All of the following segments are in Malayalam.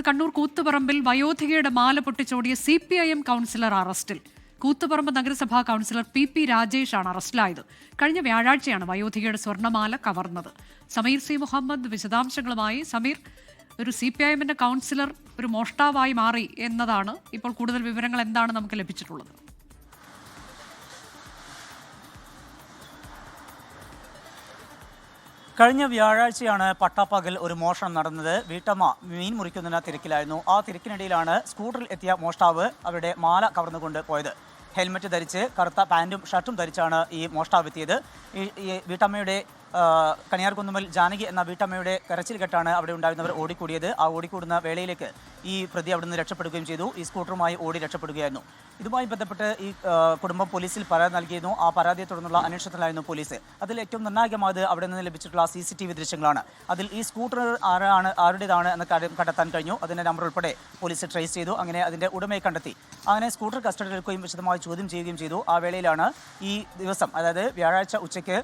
കണ്ണൂർ കൂത്തുപറമ്പിൽ വയോധികയുടെ മാല പൊട്ടിച്ചോടിയ CPIM കൗൺസിലർ അറസ്റ്റിൽ. കൂത്തുപറമ്പ് നഗരസഭാ കൗൺസിലർ PP രാജേഷാണ് അറസ്റ്റിലായത്. കഴിഞ്ഞ വ്യാഴാഴ്ചയാണ് വയോധികയുടെ സ്വർണ്ണമാല കവർന്നത്. സമീർ C. മുഹമ്മദ് വിശദാംശങ്ങളുമായി. സമീർ, ഒരു CPIMന്റെ കൗൺസിലർ ഒരു മോഷ്ടാവായി മാറി എന്നതാണ് ഇപ്പോൾ കൂടുതൽ വിവരങ്ങൾ എന്താണ് നമുക്ക് ലഭിച്ചിട്ടുള്ളത്? കഴിഞ്ഞ വ്യാഴാഴ്ചയാണ് പട്ടാപ്പകൽ ഒരു മോഷണം നടന്നത്. വീട്ടമ്മ മീൻ മുറിക്കുന്നതിന് തിരക്കിലായിരുന്നു. ആ തിരക്കിനിടയിലാണ് സ്കൂട്ടറിൽ എത്തിയ മോഷ്ടാവ് അവരുടെ മാല കവർന്നുകൊണ്ട് പോയത്. ഹെൽമറ്റ് ധരിച്ച് കറുത്ത പാൻറ്റും ഷർട്ടും ധരിച്ചാണ് ഈ മോഷ്ടാവ് എത്തിയത്. ഈ വീട്ടമ്മയുടെ കണിയാർകുന്നുമ്മൽ ജാനകി എന്ന വീട്ടമ്മയുടെ കരച്ചിൽ കെട്ടാണ് അവിടെ ഉണ്ടായിരുന്നവർ ഓടിക്കൂടിയത്. ആ ഓടിക്കൂടുന്ന വേളയിലേക്ക് ഈ പ്രതി അവിടെ നിന്ന് രക്ഷപ്പെടുകയും ചെയ്തു. ഈ സ്കൂട്ടറുമായി ഓടി രക്ഷപ്പെടുകയായിരുന്നു. ഇതുമായി ബന്ധപ്പെട്ട് ഈ കുടുംബം പോലീസിൽ പരാതി നൽകിയിരുന്നു. ആ പരാതിയെ തുടർന്നുള്ള അന്വേഷണത്തിലായിരുന്നു പോലീസ്. അതിൽ ഏറ്റവും നിർണായകമായത് അവിടെ നിന്ന് ലഭിച്ചിട്ടുള്ള CCTV ദൃശ്യങ്ങളാണ്. അതിൽ ഈ സ്കൂട്ടർ ആരുടേതാണ് എന്ന കാര്യം കണ്ടെത്താൻ കഴിഞ്ഞു. അതിൻ്റെ നമ്പർ ഉൾപ്പെടെ പോലീസ് ട്രേസ് ചെയ്തു. അങ്ങനെ അതിൻ്റെ ഉടമയെ കണ്ടെത്തി. അങ്ങനെ സ്കൂട്ടർ കസ്റ്റഡിയിലെടുക്കുകയും വിശദമായി ചോദ്യം ചെയ്യുകയും ചെയ്തു. ആ വേളയിലാണ് ഈ ദിവസം, അതായത് വ്യാഴാഴ്ച ഉച്ചയ്ക്ക്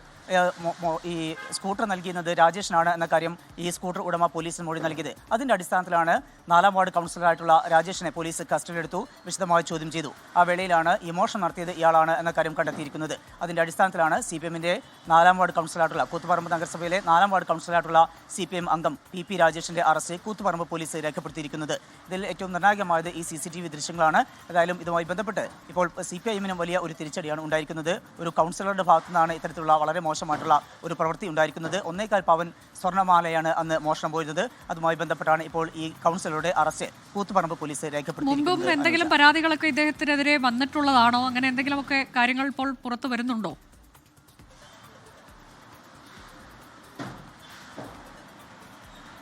ഈ സ്കൂട്ടർ നൽകിയത് രാജേഷിനാണ് എന്ന കാര്യം ഈ സ്കൂട്ടർ ഉടമ പോലീസിന് മൊഴി നൽകിയത്. അതിൻ്റെ അടിസ്ഥാനത്തിലാണ് 4ാം വാർഡ് കൗൺസിലറായിട്ടുള്ള രാജേഷിനെ പോലീസ് കസ്റ്റഡിയിലെടുത്തു, വിശദമായി ചോദ്യം ചെയ്തു. ആ വേളയിലാണ് ഈ മോഷണം നടത്തിയത് ഇയാളാണ് എന്ന കാര്യം കണ്ടെത്തിയിരിക്കുന്നത്. അതിൻ്റെ അടിസ്ഥാനത്തിലാണ് CPMന്റെ 4ാം വാർഡ് കൗൺസിലറായിട്ടുള്ള കൂത്തുപറമ്പ് നഗരസഭയിലെ 4ാം വാർഡ് കൗൺസിലറായിട്ടുള്ള CPM അംഗം PP രാജേഷിന്റെ അറസ്റ്റ് കൂത്തുപറമ്പ് പോലീസ് രേഖപ്പെടുത്തിയിരിക്കുന്നത്. ഇതിൽ ഏറ്റവും നിർണായകമായത് ഈ CCTV ദൃശ്യങ്ങളാണ്. ഏതായാലും ഇതുമായി ബന്ധപ്പെട്ട് ഇപ്പോൾ CPIMനും വലിയ ഒരു തിരിച്ചടിയാണ് ഉണ്ടായിരിക്കുന്നത്. ഒരു കൗൺസിലറുടെ ഭാഗത്തു നിന്നാണ് ഇത്തരത്തിലുള്ള വളരെ മോശമായിട്ടുള്ള ഒരു പ്രവൃത്തി ഉണ്ടായിരിക്കുന്നത്. 1.25 പവൻ സ്വർണ്ണമാലയാണ് അന്ന് മോഷണം പോയിരുന്നത്. അതുമായി ബന്ധപ്പെട്ടാണ് ഇപ്പോൾ ഈ കൗൺസിലറുടെ അറസ്റ്റ് കൂത്തുപറമ്പ് പോലീസ് രേഖപ്പെടുത്തിയിരിക്കുന്നത്. മുമ്പും എന്തെങ്കിലും പരാതികളൊക്കെ ഇദ്ദേഹത്തിനെതിരെ വന്നിട്ടുള്ളതാണോ? അങ്ങനെ എന്തെങ്കിലുമൊക്കെ കാര്യങ്ങൾ ഇപ്പോൾ പുറത്തു വരുന്നുണ്ടോ?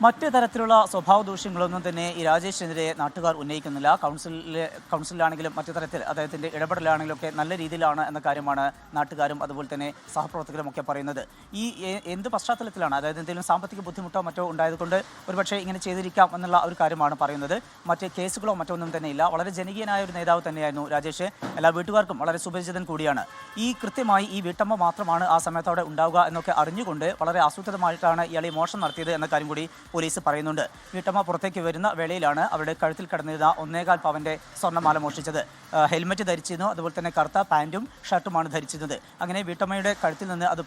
മറ്റ് തരത്തിലുള്ള സ്വഭാവ ദൂഷ്യങ്ങളൊന്നും തന്നെ ഈ രാജേഷിനെതിരെ നാട്ടുകാർ ഉന്നയിക്കുന്നില്ല. കൗൺസിലാണെങ്കിലും മറ്റു തരത്തിൽ അദ്ദേഹത്തിൻ്റെ ഇടപെടലാണെങ്കിലും ഒക്കെ നല്ല രീതിയിലാണ് എന്ന കാര്യമാണ് നാട്ടുകാരും അതുപോലെ തന്നെ സഹപ്രവർത്തകരും ഒക്കെ പറയുന്നത്. ഈ എന്ത് പശ്ചാത്തലത്തിലാണ്, അതായത് എന്തെങ്കിലും സാമ്പത്തിക ബുദ്ധിമുട്ടോ മറ്റോ ഉണ്ടായതുകൊണ്ട് ഒരുപക്ഷെ ഇങ്ങനെ ചെയ്തിരിക്കാം എന്നുള്ള ഒരു കാര്യമാണ് പറയുന്നത്. മറ്റ് കേസുകളോ മറ്റൊന്നും തന്നെ ഇല്ല. വളരെ ജനകീയനായ ഒരു നേതാവ് തന്നെയായിരുന്നു രാജേഷ്. എല്ലാ വീട്ടുകാർക്കും വളരെ സുപരിചിതൻ കൂടിയാണ്. കൃത്യമായി ഈ വീട്ടമ്മ മാത്രമാണ് ആ സമയത്ത് അവിടെ ഉണ്ടാവുക എന്നൊക്കെ അറിഞ്ഞുകൊണ്ട് വളരെ ആസൂത്രിതമായിട്ടാണ് ഇയാൾ ഈ മോഷണം നടത്തിയത് എന്ന കാര്യം കൂടി പോലീസ് പറയുന്നുണ്ട്. വീട്ടമ്മ പുറത്തേക്ക് വരുന്ന വേളയിലാണ് അവരുടെ കഴുത്തിൽ കിടന്നിരുന്ന 1.25 പവന്റെ സ്വർണ്ണമാല മോഷ്ടിച്ചത്. ഹെൽമറ്റ് ധരിച്ചിരുന്നു, അതുപോലെ തന്നെ കറുത്ത പാൻറ്റും ഷർട്ടുമാണ് ധരിച്ചിരുന്നത്. അങ്ങനെ വീട്ടമ്മയുടെ കഴുത്തിൽ നിന്ന് അത്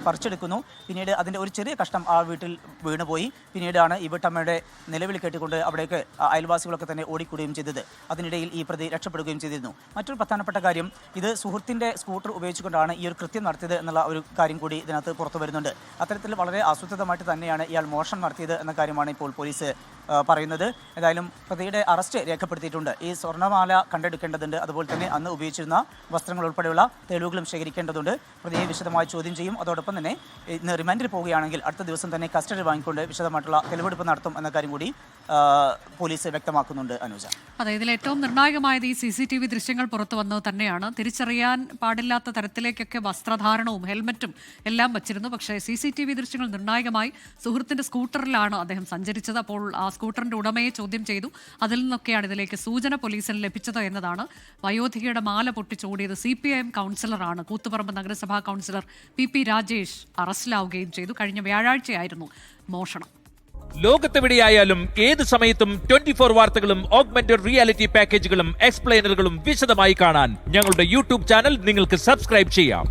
പറിച്ചെടുക്കുന്നു. പിന്നീട് അതിൻ്റെ ഒരു ചെറിയ കഷ്ണം ആ വീട്ടിൽ വീണുപോയി. പിന്നീടാണ് ഈ വീട്ടമ്മയുടെ നിലവിളി കേട്ടുകൊണ്ട് അവിടേക്ക് അയൽവാസികളൊക്കെ തന്നെ ഓടിക്കൂടുകയും ചെയ്തത്. അതിനിടയിൽ ഈ പ്രതി രക്ഷപ്പെടുകയും ചെയ്തിരുന്നു. മറ്റൊരു പ്രധാനപ്പെട്ട കാര്യം, ഇത് സുഹൃത്തിൻ്റെ സ്കൂട്ടർ ഉപയോഗിച്ചുകൊണ്ടാണ് ഈ ഒരു കൃത്യം നടത്തിയത് എന്നുള്ള ഒരു കാര്യം കൂടി ഇതിനകത്ത് പുറത്തു വരുന്നുണ്ട്. അത്തരത്തിൽ വളരെ ആസൂത്രിതമായിട്ട് തന്നെയാണ് ഇയാൾ മോഷണം നടത്തിയത് എന്ന കാര്യമാണ് ഇപ്പോൾ പോലീസ് പറയുന്നത്. ഏതായാലും പ്രതിയുടെ അറസ്റ്റ് രേഖപ്പെടുത്തിയിട്ടുണ്ട്. ഈ സ്വർണ്ണമാല കണ്ടെടുക്കേണ്ടതുണ്ട്. അതുപോലെ തന്നെ അന്ന് ഉപയോഗിച്ചിരുന്ന വസ്ത്രങ്ങൾ ഉൾപ്പെടെയുള്ള തെളിവുകളും ശേഖരിക്കേണ്ടതുണ്ട്. പ്രതിയെ വിശദമായി ചോദ്യം ചെയ്യും. അതോടൊപ്പം തന്നെ ഇന്ന് റിമാൻഡിൽ പോവുകയാണെങ്കിൽ അടുത്ത ദിവസം തന്നെ കസ്റ്റഡി വാങ്ങിക്കൊണ്ട് വിശദമായിട്ടുള്ള തെളിവെടുപ്പ് നടത്തും എന്ന കാര്യം കൂടി പോലീസ് വ്യക്തമാക്കുന്നുണ്ട്. അനുജ, അതെ, ഇതിൽ ഏറ്റവും നിർണായകമായത് ഈ CCTV ദൃശ്യങ്ങൾ പുറത്തു വന്നത് തന്നെയാണ്. തിരിച്ചറിയാൻ പാടില്ലാത്ത തരത്തിലേക്കൊക്കെ വസ്ത്രധാരണവും ഹെൽമറ്റും എല്ലാം വച്ചിരുന്നു. പക്ഷേ CCTV ദൃശ്യങ്ങൾ നിർണായകമായി സുഹൃത്തിന്റെ സ്കൂട്ടറിലാണ് അദ്ദേഹം സഞ്ചരിച്ചത്. അപ്പോൾ ആ സ്കൂട്ടറിന്റെ ഉടമയെ ചോദ്യം ചെയ്തു. അതിൽ നിന്നൊക്കെയാണ് ഇതിലേക്ക് സൂചന പോലീസിന് ലഭിച്ചത് എന്നതാണ്. വയോധികയുടെ മാല പൊട്ടിച്ചോടിയത് CPIM കൗൺസിലറാണ്. കൂത്തുപറമ്പ് നഗരസഭാ കൗൺസിലർ PP രാജേഷ് അറസ്റ്റിലാവുകയും ചെയ്തു. കഴിഞ്ഞ വ്യാഴാഴ്ചയായിരുന്നു മോഷണം. ലോകത്തെവിടെയായാലും ഏത് സമയത്തും 24 വാർത്തകളും ഓഗ്മെന്റഡ് റിയാലിറ്റി പാക്കേജുകളും എക്സ്പ്ലെയിനറുകളും വിശദമായി കാണാൻ ഞങ്ങളുടെ YouTube ചാനൽ നിങ്ങൾക്ക് സബ്സ്ക്രൈബ് ചെയ്യാം.